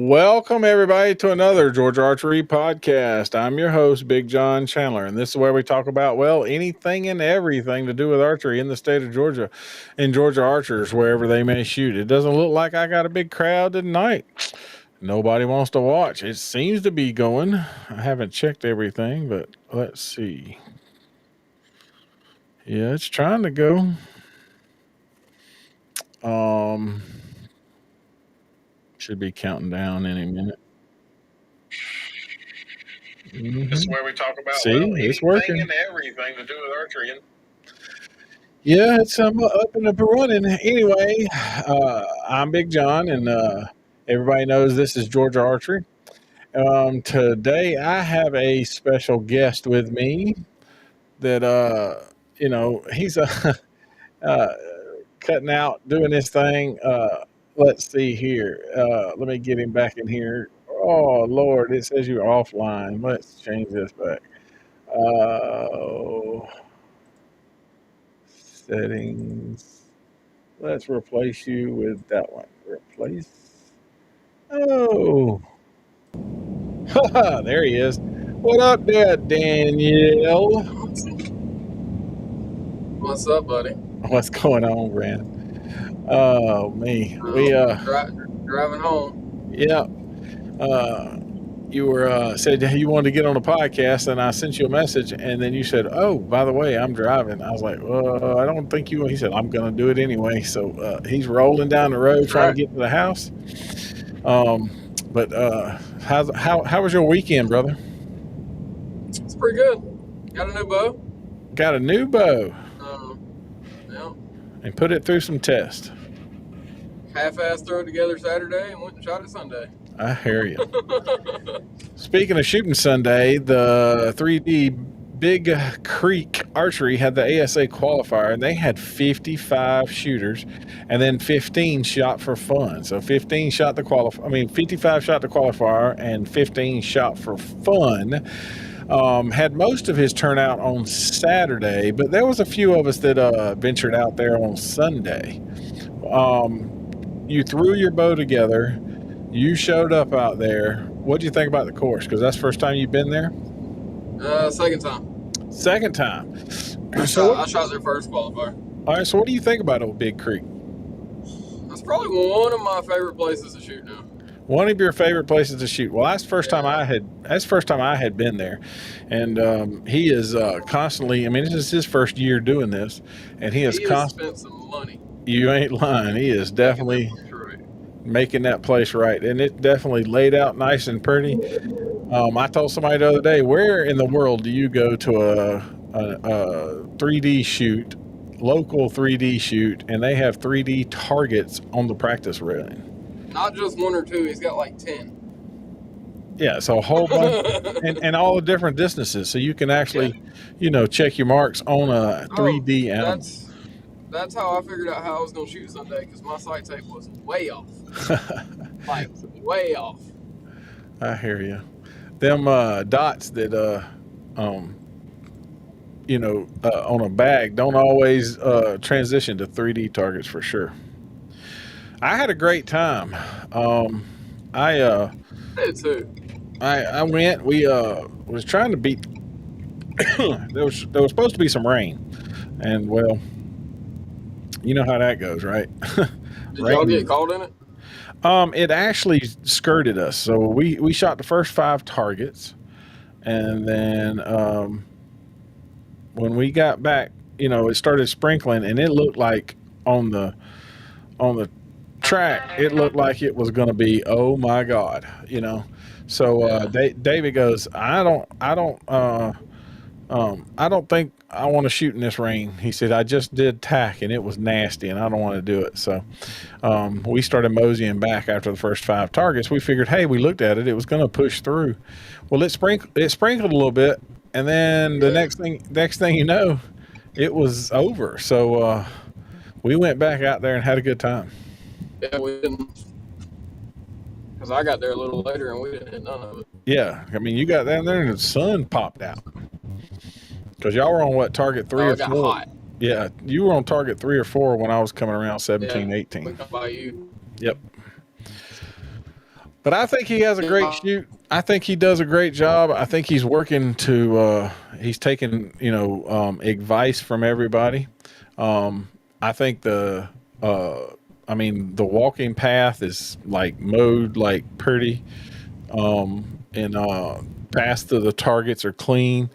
Welcome, everybody, to another Georgia Archery podcast. I'm your host, Big John Chandler, and this is where we talk about, well, anything and everything to do with archery in the state of Georgia and Georgia archers, wherever they may shoot. It doesn't look like I got a big crowd tonight. Nobody wants to watch. It seems to be going. I haven't checked everything, but let's see. Yeah, it's trying to go. Should be counting down any minute. This is where we talk about, See, well, it's anything working. and everything to do with archery. Yeah, it's up and up and running. Anyway, I'm Big John, and everybody knows this is Georgia Archery. Today, I have a special guest with me that, he's uh, cutting out, doing his thing. Let's see here. Let me get him back in here. Oh, Lord, it says you're offline. Let's change this back. Settings. Let's replace you with that one. Replace. Oh. There he is. What up there, Danielle? What's up, buddy? What's going on, Brand? Oh, me. We driving home. Yeah. You were said you wanted to get on a podcast, and I sent you a message, and then you said, "Oh, by the way, I'm driving." I was like, "Well, I don't think you." He said, "I'm going to do it anyway." So he's rolling down the road trying to get to the house. But how was your weekend, brother? It's pretty good. Got a new bow. Got a new bow. Yeah. And put it through some tests. Half-assed throw it together Saturday and went and shot it Sunday. I hear you. Speaking of shooting Sunday, the 3D Big Creek Archery had the ASA qualifier, and they had 55 shooters, and then 15 shot for fun. So 55 shot the qualifier, and 15 shot for fun. Had most of his turnout on Saturday, but there was a few of us that ventured out there on Sunday. You threw your bow together. You showed up out there. What'd you think about the course? Because that's the first time you've been there? Second time. Second time. I shot their first qualifier. All right, so what do you think about Old Big Creek? That's probably one of my favorite places to shoot now. One of your favorite places to shoot. Well, that's the first time I had been there. And he is constantly, this is his first year doing this, and he has spent some money. You ain't lying. He is definitely making that place right, and it definitely laid out nice and pretty. I told somebody the other day, where in the world do you go to a 3D shoot, local 3D shoot, and they have 3D targets on the practice range? Not just one or two, he's got like 10. Yeah, so a whole bunch, and all the different distances, so you can actually, check your marks on a 3D animal. That's how I figured out how I was going to shoot Sunday, because my sight tape was way off. Like, way off. I hear you. Them dots that, on a bag don't always transition to 3D targets for sure. I had a great time. I did too. I went. We was trying to beat. there was supposed to be some rain, and well, you know how that goes, right? Did y'all get caught in it? It actually skirted us. So we shot the first 5 targets, and then when we got back, it started sprinkling, and it looked like on the track, it looked like it was going to be, oh my God, So David goes, I don't think I want to shoot in this rain. He said, I just did tack and it was nasty and I don't want to do it. So we started moseying back after the first 5 targets. We figured, hey, we looked at it, it was going to push through. Well, it sprinkled a little bit, and then the next thing you know, it was over. So we went back out there and had a good time. Yeah, we didn't. Because I got there a little later and we didn't hit none of it. Yeah, you got down there and the sun popped out. Because y'all were on what, target 3 or 4? Got hot. Yeah, you were on target 3 or 4 when I was coming around 17, 18. We come by you. Yep. But I think he has a great shoot. I think he does a great job. I think he's working to. He's taking advice from everybody. I think I mean, the walking path is like mowed like pretty, and paths to the targets are clean.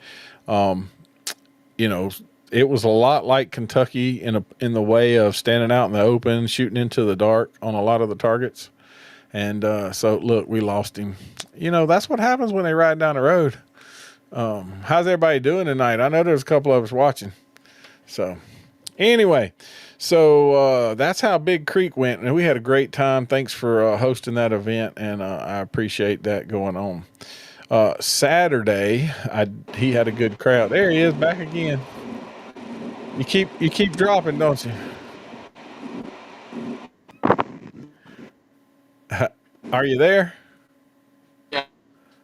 Um, you know, it was a lot like Kentucky in the way of standing out in the open, shooting into the dark on a lot of the targets. And so, look, we lost him. That's what happens when they ride down the road. How's everybody doing tonight? I know there's a couple of us watching. So, anyway, that's how Big Creek went, and we had a great time. Thanks for hosting that event, and I appreciate that going on. Saturday, he had a good crowd. There he is, back again. You keep dropping, don't you? Are you there? Yeah,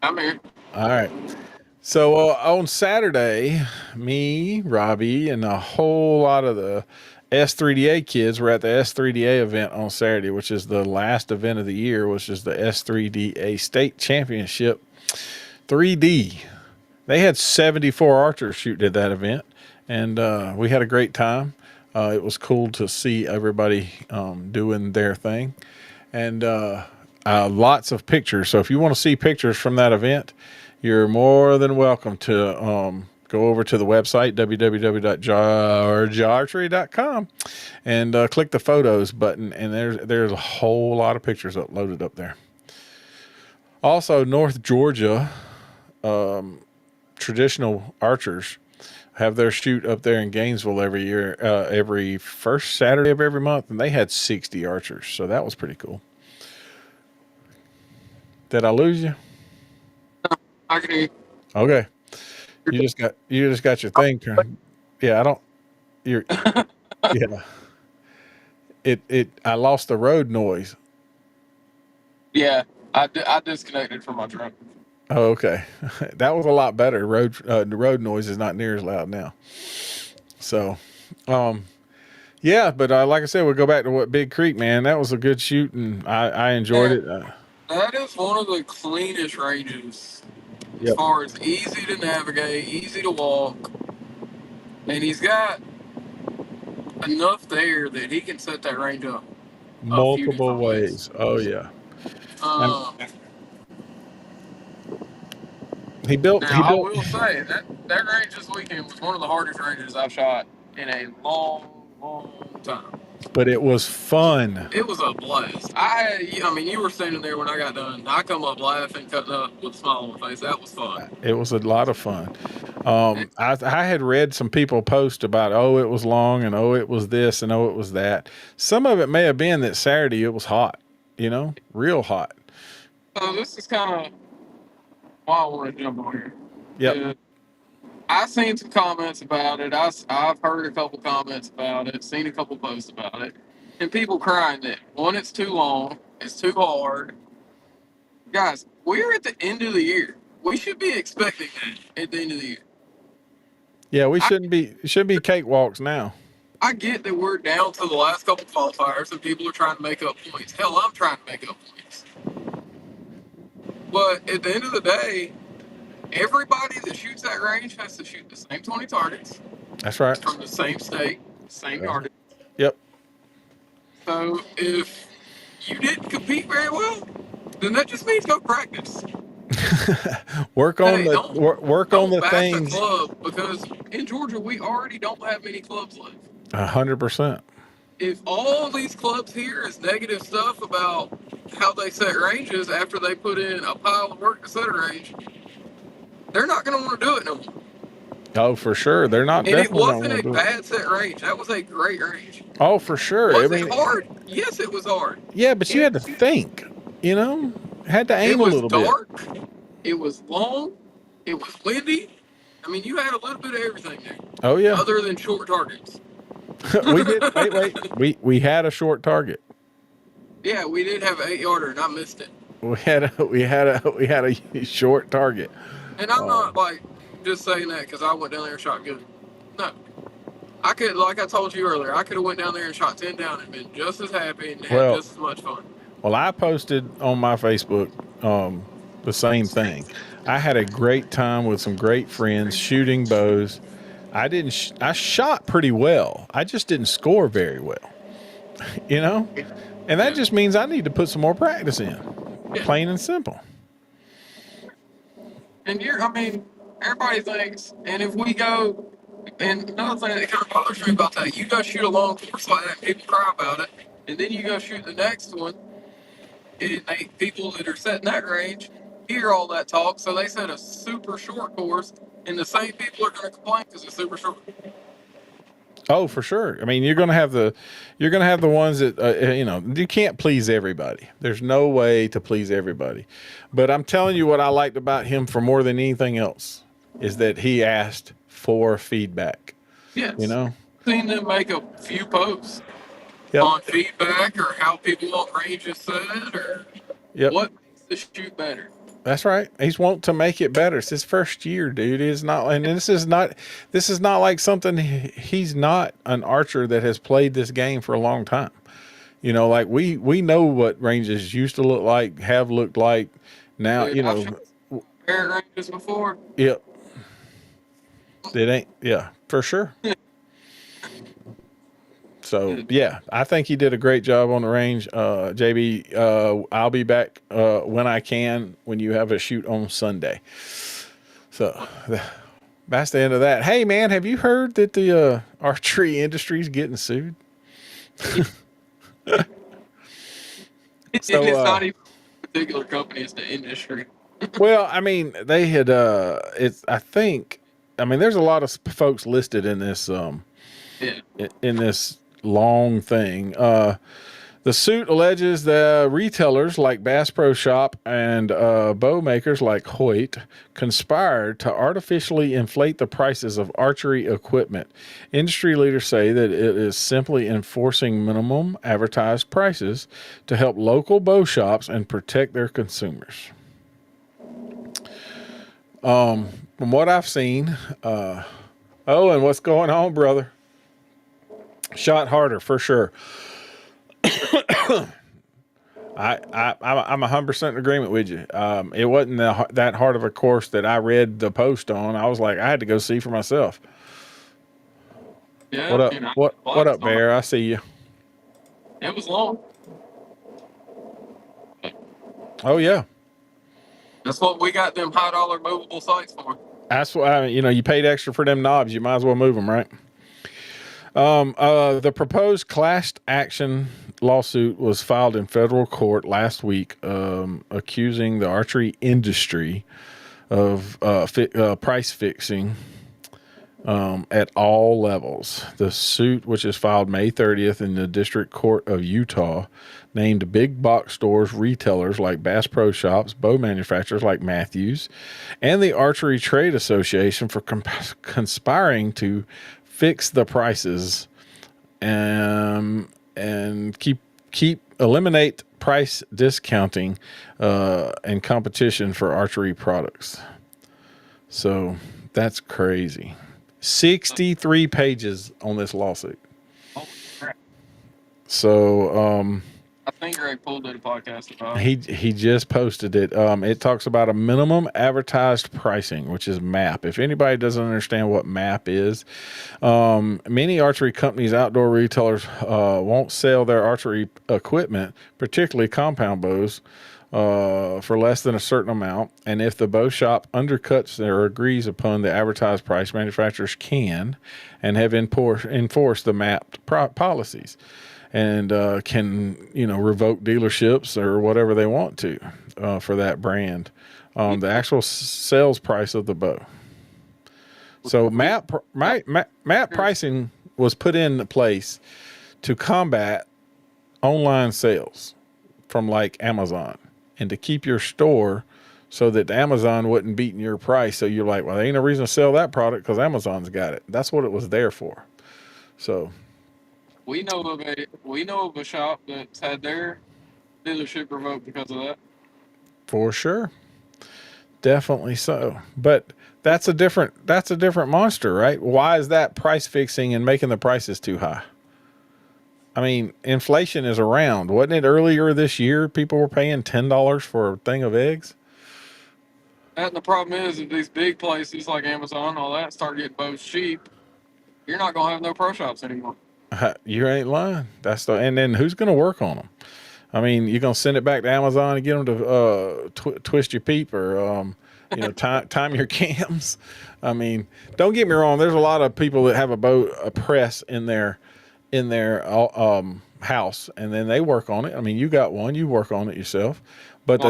I'm here. All right. So on Saturday, me, Robbie, and a whole lot of the S3DA kids were at the S3DA event on Saturday, which is the last event of the year, which is the S3DA State Championship 3D. They had 74 archers shooting at that event, and we had a great time. It was cool to see everybody doing their thing, and lots of pictures. So if you want to see pictures from that event, you're more than welcome to go over to the website, www.georgearchery.com, and click the photos button, and there's a whole lot of pictures uploaded up there. Also, North Georgia traditional archers have their shoot up there in Gainesville every year, every first Saturday of every month, and they had 60 archers, so that was pretty cool. Did I lose you? I can hear you. Okay. You just got your thing turned. Yeah, I don't. You're. Yeah. I lost the road noise. Yeah, I disconnected from my truck. Oh, okay. That was a lot better. The road noise is not near as loud now. So, yeah, but like I said, we'll go back to what Big Creek, man. That was a good shoot, and I enjoyed it. That is one of the cleanest ranges. As Yep. far as easy to navigate, easy to walk, and he's got enough there that he can set that range up Multiple ways. Oh yeah. He built. I will say that range this weekend was one of the hardest ranges I've shot in a long time. But it was fun. It was a blast. I mean, you were standing there when I got done. I come up laughing, cutting up with a smile on my face. That was fun. It was a lot of fun. I had read some people post about, it was long, and it was this, and it was that. Some of it may have been that Saturday it was hot, real hot. So this is kind of why I want to jump on here. Yep. I've seen some comments about it. I've heard a couple comments about it, seen a couple posts about it, and people crying that, one, it's too long, it's too hard. Guys, we're at the end of the year. We should be expecting that at the end of the year. Yeah, we shouldn't be cakewalks now. I get that we're down to the last couple qualifiers and people are trying to make up points. Hell, I'm trying to make up points. But at the end of the day, everybody that shoots that range has to shoot the same 20 targets. That's right. From the same state, same yardage. Yep. So if you didn't compete very well, then that just means go practice. work on the things. Club, because in Georgia we already don't have many clubs left. 100%. If all these clubs hear is negative stuff about how they set ranges after they put in a pile of work to set a range, they're not going to want to do it no more. Oh, for sure. They're not. And it wasn't a bad set range. That was a great range. Oh, for sure. Was it hard? Yes, it was hard. Yeah, but you had to think, had to aim a little bit. It was dark. It was long. It was windy. I mean, you had a little bit of everything there. Oh, yeah. Other than short targets. We did. Wait. We had a short target. Yeah, we did have an 8-yarder, and I missed it. We had a short target. And I'm not just saying that because I went down there and shot good. No, I could, like I told you earlier, I could have went down there and shot 10 down and been just as happy and had just as much fun. Well, I posted on my Facebook the same thing. I had a great time with some great friends shooting bows. I didn't. I shot pretty well. I just didn't score very well. You know, and that Yeah. just means I need to put some more practice in. Yeah. Plain and simple. And I mean, everybody thinks, and if we go, and another thing that kind of bothers me about that, you go shoot a long course like that, people cry about it, and then you go shoot the next one, and people that are setting that range hear all that talk, so they set a super short course, and the same people are going to complain because it's super short. Oh, for sure. I mean, you're going to have the ones that you can't please everybody. There's no way to please everybody. But I'm telling you, what I liked about him for more than anything else is that he asked for feedback. Yes. You know, Seen them make a few posts Yep. on feedback or how people want ranges set or Yep. what makes the shoot better. That's right. He's wanting to make it better. It's his first year, dude. It's not, and this is not like something. He's not an archer that has played this game for a long time. You know, like we know what ranges used to look like, have looked like. Now, Dude, I've shot parrot ranges before. Yep. It ain't. Yeah, for sure. So yeah, I think he did a great job on the range. JB, I'll be back when I can, when you have a shoot on Sunday. So that's the end of that. Hey man, have you heard that the archery industry is getting sued? It's not even a particular company, it's the industry. Well, I mean, they had there's a lot of folks listed in this in this long thing. The suit alleges that retailers like Bass Pro Shop and bow makers like Hoyt conspired to artificially inflate the prices of archery equipment. Industry leaders say that it is simply enforcing minimum advertised prices to help local bow shops and protect their consumers. From what I've seen, and what's going on, brother? Shot harder for sure. I'm 100% in agreement with you. It wasn't that hard of a course that I read the post on. I was like, I had to go see for myself. Yeah. What up? What up, Bear? I see you. It was long. Oh yeah. That's what we got them high dollar movable sites for. That's why you paid extra for them knobs. You might as well move them, right? The proposed class action lawsuit was filed in federal court last week, accusing the archery industry of price fixing at all levels. The suit, which is filed May 30th in the District Court of Utah, named big box stores, retailers like Bass Pro Shops, bow manufacturers like Matthews, and the Archery Trade Association for conspiring to fix the prices and eliminate price discounting and competition for archery products. So that's crazy. 63 pages on this lawsuit. Oh, crap. So I think Greg pulled did a podcast about it. He just posted it. It talks about a minimum advertised pricing, which is MAP. If anybody doesn't understand what MAP is, many archery companies, outdoor retailers won't sell their archery equipment, particularly compound bows, for less than a certain amount. And if the bow shop undercuts or agrees upon the advertised price, manufacturers can and have enforced the MAP policies. And can revoke dealerships or whatever they want to for that brand, the actual sales price of the bow. So MAP pricing was put into place to combat online sales from like Amazon and to keep your store so that Amazon wasn't beating your price. So you're like, well, there ain't no reason to sell that product because Amazon's got it. That's what it was there for. So. We know of a shop that's had their dealership revoked because of that. For sure. Definitely so. But that's a different monster, right? Why is that price fixing and making the prices too high? I mean, inflation is around. Wasn't it earlier this year people were paying $10 for a thing of eggs? And the problem is, if these big places like Amazon and all that start getting bows cheap, you're not gonna have no pro shops anymore. You ain't lying. And then who's going to work on them? I mean, you're going to send it back to Amazon and get them to twist your peep or, time your cams. I mean, don't get me wrong. There's a lot of people that have a press in their house, and then they work on it. I mean, you got one, you work on it yourself, but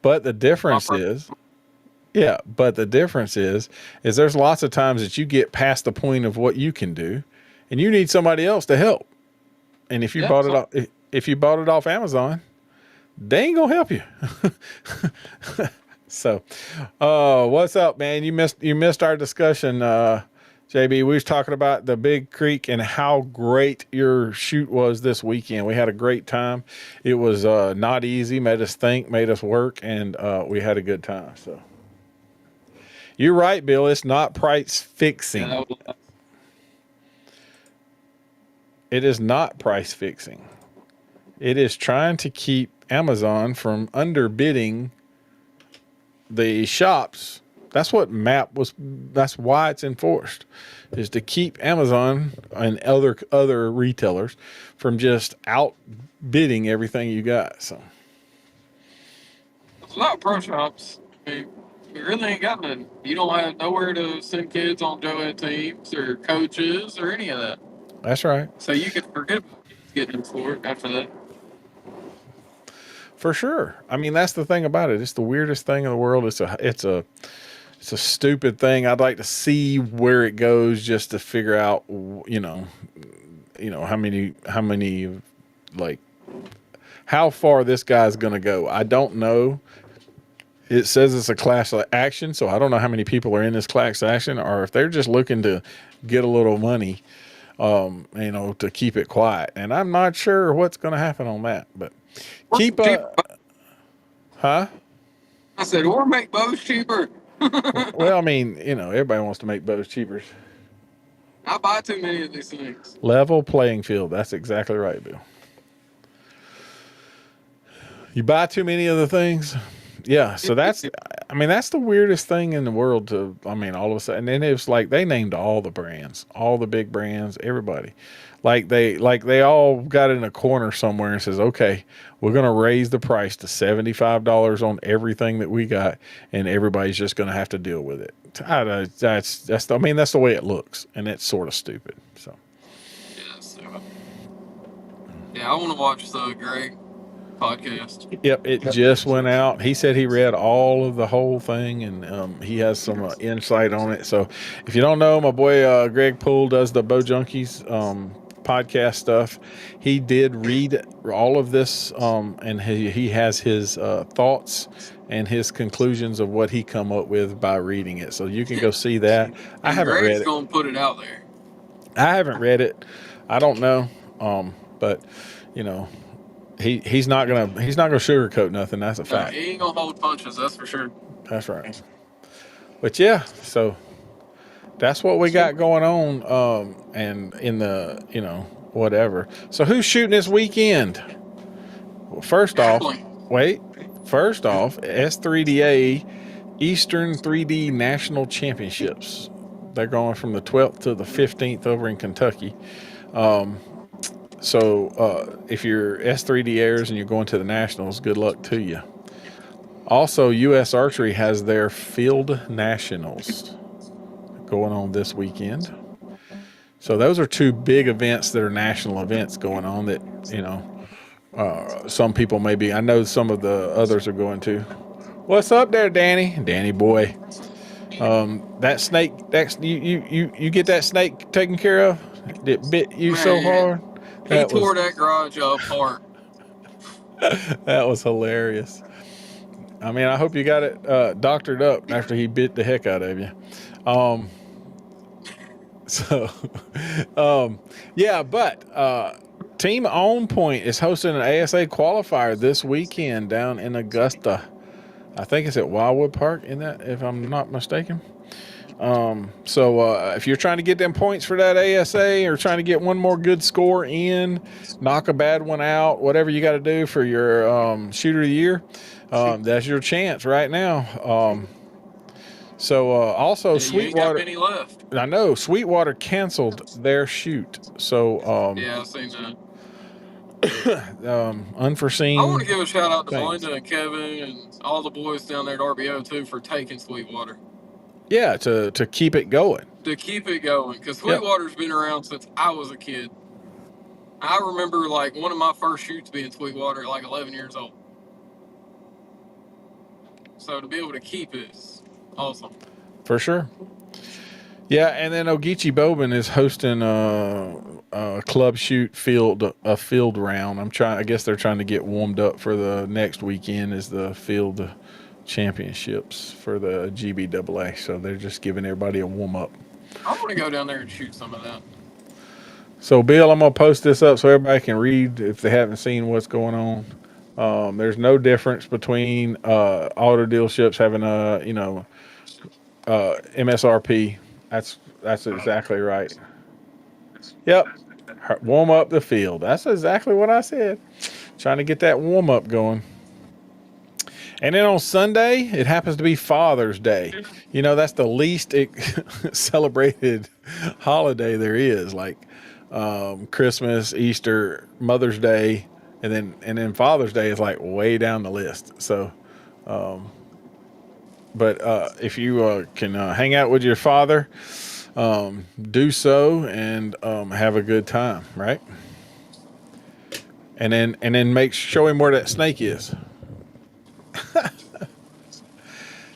the difference is, yeah, but the difference is there's lots of times that you get past the point of what you can do, and you need somebody else to help. And if you if you bought it off Amazon, they ain't gonna help you. So, what's up, man? You missed our discussion, JB. We was talking about the Big Creek and how great your shoot was this weekend. We had a great time. It was not easy, made us think, made us work, and we had a good time. So. You're right, Bill. It's not price fixing. It is not price fixing. It is trying to keep Amazon from underbidding the shops. That's what that's why it's enforced, is to keep Amazon and other retailers from just outbidding everything you got. So. There's a lot of pro shops. I mean, you really ain't got nothing. You don't have nowhere to send kids on JoEd teams or coaches or any of that. That's right. So you can forget about getting in for it after that. For sure. I mean, that's the thing about it. It's the weirdest thing in the world. It's a stupid thing. I'd like to see where it goes just to figure out, how many, like, how far this guy's going to go. I don't know. It says it's a class action, so I don't know how many people are in this class action, or if they're just looking to get a little money, to keep it quiet. And I'm not sure what's going to happen on that, but keep huh? I said, or make bows cheaper. Well, I mean, everybody wants to make bows cheaper. I buy too many of these things. Level playing field. That's exactly right, Bill. You buy too many of the things. Yeah, so that's the weirdest thing in the world all of a sudden. And then it was like they named all the brands, all the big brands, everybody. Like they all got in a corner somewhere and says, okay, we're going to raise the price to $75 on everything that we got, and everybody's just going to have to deal with it. That's the way it looks, and it's sort of stupid. So. Yeah, I want to watch the Greg podcast. Yep, it just went out. He said he read all of the whole thing, and he has some insight on it. So if you don't know, my boy Greg Poole does the Bow Junkies podcast stuff. He did read all of this, and he has his thoughts and his conclusions of what he come up with by reading it. So you can go see that. I haven't read it. Greg's gonna put it out there. I haven't read it. I don't know, but He's not gonna sugarcoat nothing. That's a fact. He ain't gonna hold punches. That's for sure. That's right. But yeah, so that's what we got going on. And in the whatever. So who's shooting this weekend? Well, first off, S3DA Eastern 3D National Championships. They're going from the 12th to the 15th over in Kentucky. So if you're S3Ders and you're going to the Nationals, good luck to you. Also, U.S. Archery has their Field Nationals going on this weekend. So those are two big events that are national events going on that, some people maybe, I know some of the others are going to. What's up there, Danny? Danny boy. That snake, you get that snake taken care of? It bit you so hard? He tore that garage apart. That was hilarious. I mean, I hope you got it doctored up after he bit the heck out of you. Team On Point is hosting an ASA qualifier this weekend down in Augusta. I think it's at Wildwood Park, if I'm not mistaken. So if you're trying to get them points for that ASA or trying to get one more good score in, knock a bad one out, whatever you got to do for your shooter of the year, that's your chance right now. Also, Yeah, you ain't got Sweetwater. many left. I know Sweetwater canceled their shoot. So Yeah, I've seen that. unforeseen. I want to give a shout out to things. Belinda and Kevin and all the boys down there at RBO too for taking Sweetwater. Yeah, to keep it going. To keep it going, because Sweetwater's been around since I was a kid. I remember like one of my first shoots being Sweetwater at like 11 years old. So to be able to keep it is awesome. For sure. Yeah, and then Ogeechee Bowman is hosting a club shoot field round. I guess they're trying to get warmed up for the next weekend is the field championships for the GBAA. So they're just giving everybody a warm up. I want to go down there and shoot some of that. So Bill, I'm gonna post this up so everybody can read if they haven't seen what's going on. There's no difference between auto dealerships having a MSRP. That's exactly right. Yep. Warm up the field. That's exactly what I said. Trying to get that warm up going. And then on Sunday, it happens to be Father's Day. That's the least celebrated holiday there is. Like Christmas, Easter, Mother's Day, and then Father's Day is like way down the list. So, but if you can hang out with your father, do so and have a good time, right? And then show him where that snake is.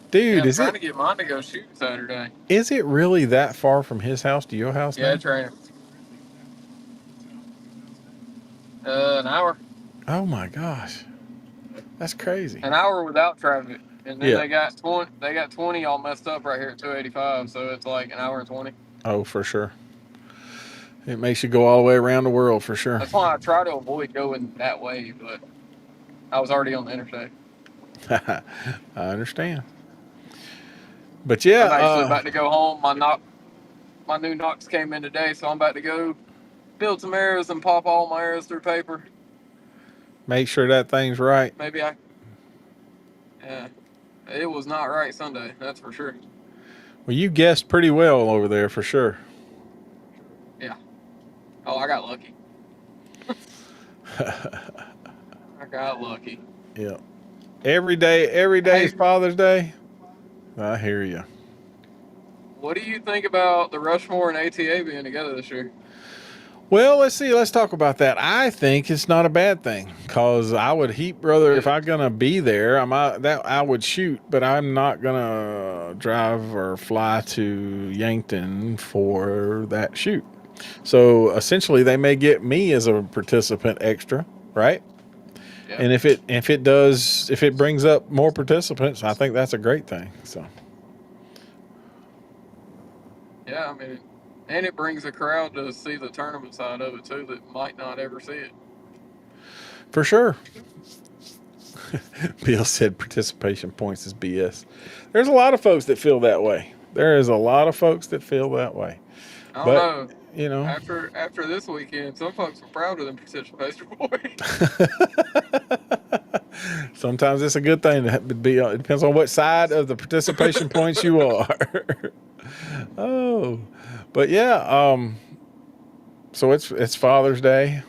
Dude, I'm trying to get mine to go shoot Saturday. Is it really that far from his house to your house? Yeah, trainer. An hour. Oh my gosh, that's crazy. An hour without traffic, and then they got 20. They got 20 all messed up right here at 285, so it's like an hour and 20. Oh, for sure. It makes you go all the way around the world for sure. That's why I try to avoid going that way, but I was already on the interstate. I understand. But yeah, I'm actually about to go home. My new Knox came in today, so I'm about to go build some arrows and pop all my arrows through paper. Make sure that thing's right. Yeah, it was not right Sunday, that's for sure. Well, you guessed pretty well over there for sure. Yeah. Oh, I got lucky. I got lucky. Yeah. Every day is Father's Day. I hear you. What do you think about the Rushmore and ATA being together this year? Well, let's see. Let's talk about that. I think it's not a bad thing because I would brother, if I'm gonna be there, I would shoot, but I'm not gonna drive or fly to Yankton for that shoot. So essentially, they may get me as a participant extra, right? Yeah. And if it brings up more participants, I think that's a great thing. So. Yeah, I mean, and it brings a crowd to see the tournament side of it too that might not ever see it. For sure. Bill said participation points is BS. There's a lot of folks that feel that way. There is a lot of folks that feel that way. I don't know. After this weekend, some folks were proud of them participation points. Sometimes it's a good thing to be. It depends on what side of the participation points you are. Oh, but yeah. So it's Father's Day.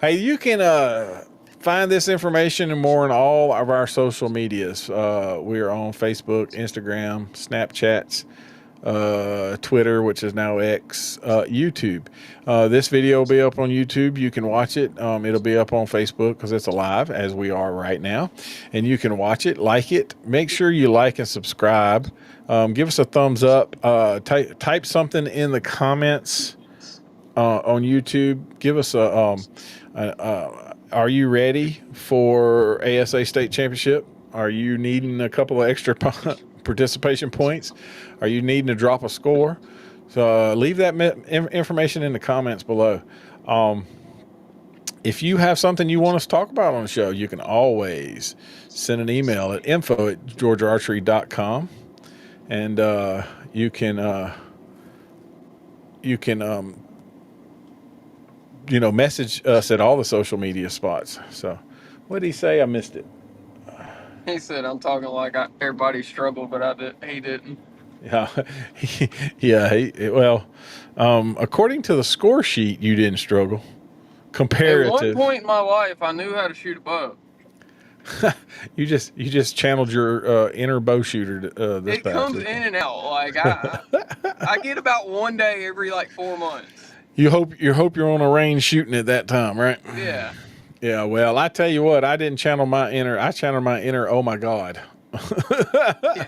Hey, you can find this information and more on all of our social medias. We are on Facebook, Instagram, Snapchats, Twitter, which is now X, YouTube. This video will be up on YouTube. You can watch it. It'll be up on Facebook because it's alive as we are right now. And you can watch it, like it. Make sure you like and subscribe. Give us a thumbs up. Type something in the comments on YouTube. Give us are you ready for ASA State Championship? Are you needing a couple of extra participation points? Are you needing to drop a score? So leave that information in the comments below. If you have something you want us to talk about on the show, you can always send an email at info@georgiaarchery.com. and you can message us at all the social media spots. So, what did he say? I missed it. He said I'm talking like everybody struggled, but he didn't. Yeah, well, according to the score sheet, you didn't struggle. At Comparative. one point in my life, I knew how to shoot a bow. You just channeled your inner bow shooter this It past comes weekend. in and out. Like I get about one day every like 4 months. You hope you're on a range shooting at that time, right? Yeah. Yeah. Well, I tell you what, I didn't channel my inner. I channeled my inner. Oh my God. Yeah.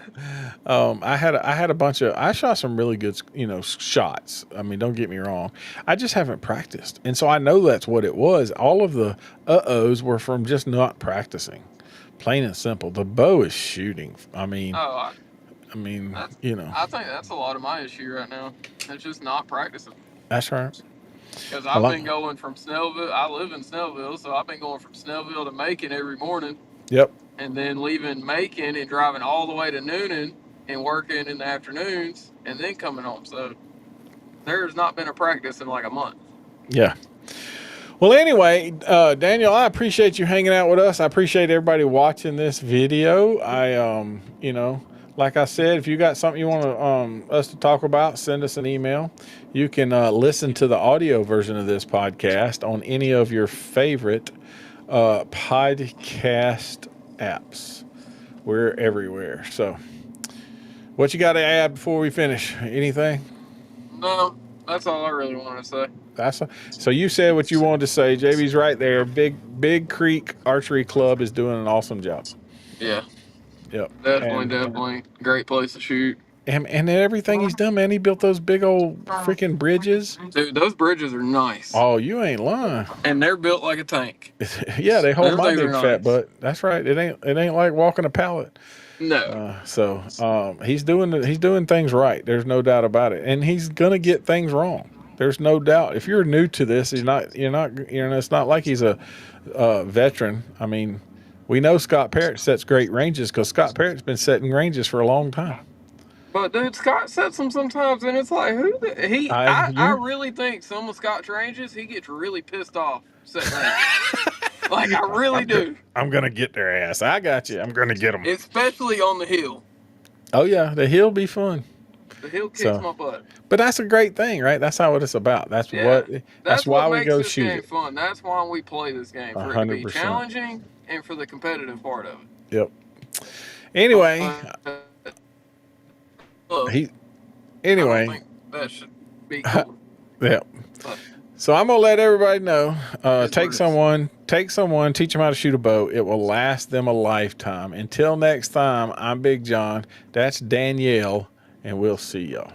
I had a bunch of. I shot some really good, shots. I mean, don't get me wrong. I just haven't practiced, and so I know that's what it was. All of the ohs were from just not practicing. Plain and simple. The bow is shooting. I mean, Oh, I mean, I think that's a lot of my issue right now. It's just not practicing. That's right. Because I've been going from Snellville. I live in Snellville, so I've been going from Snellville to Macon every morning. Yep. And then leaving Macon and driving all the way to Noonan and working in the afternoons and then coming home. So there's not been a practice in like a month. Yeah. Well, anyway, Daniel, I appreciate you hanging out with us. I appreciate everybody watching this video. Like I said, if you got something you want us to talk about, send us an email. You can listen to the audio version of this podcast on any of your favorite podcast apps. We're everywhere. So, what you got to add before we finish? Anything? No, that's all I really want to say. So you said what you wanted to say. JB's right there. Big Creek Archery Club is doing an awesome job. Yeah. Yep. Definitely. Great place to shoot. And everything he's done, man. He built those big old freaking bridges. Dude, those bridges are nice. Oh, you ain't lying. And they're built like a tank. Yeah, they hold my big nice. fat butt. That's right. It ain't like walking a pallet. No. He's doing things right. There's no doubt about it. And he's gonna get things wrong. There's no doubt. If you're new to this, it's not like he's a veteran. I mean, we know Scott Parrott sets great ranges because Scott Parrott's been setting ranges for a long time. But dude, Scott sets them sometimes, and it's like, I really think some of Scott's ranges, he gets really pissed off setting ranges. Like, I really do. I'm gonna get their ass. I got you. I'm gonna get them. Especially on the hill. Oh yeah, the hill be fun. The hill kicks my butt. But that's a great thing, right? That's not what it's about. That's why we go shoot it. Fun. That's why we play this game, for 100%. It to be challenging and for the competitive part of it. Yep. Anyway, I don't think that should be cool. Yeah. So I'm gonna let everybody know. Take someone, teach them how to shoot a bow. It will last them a lifetime. Until next time, I'm Big John. That's Danielle, and we'll see y'all.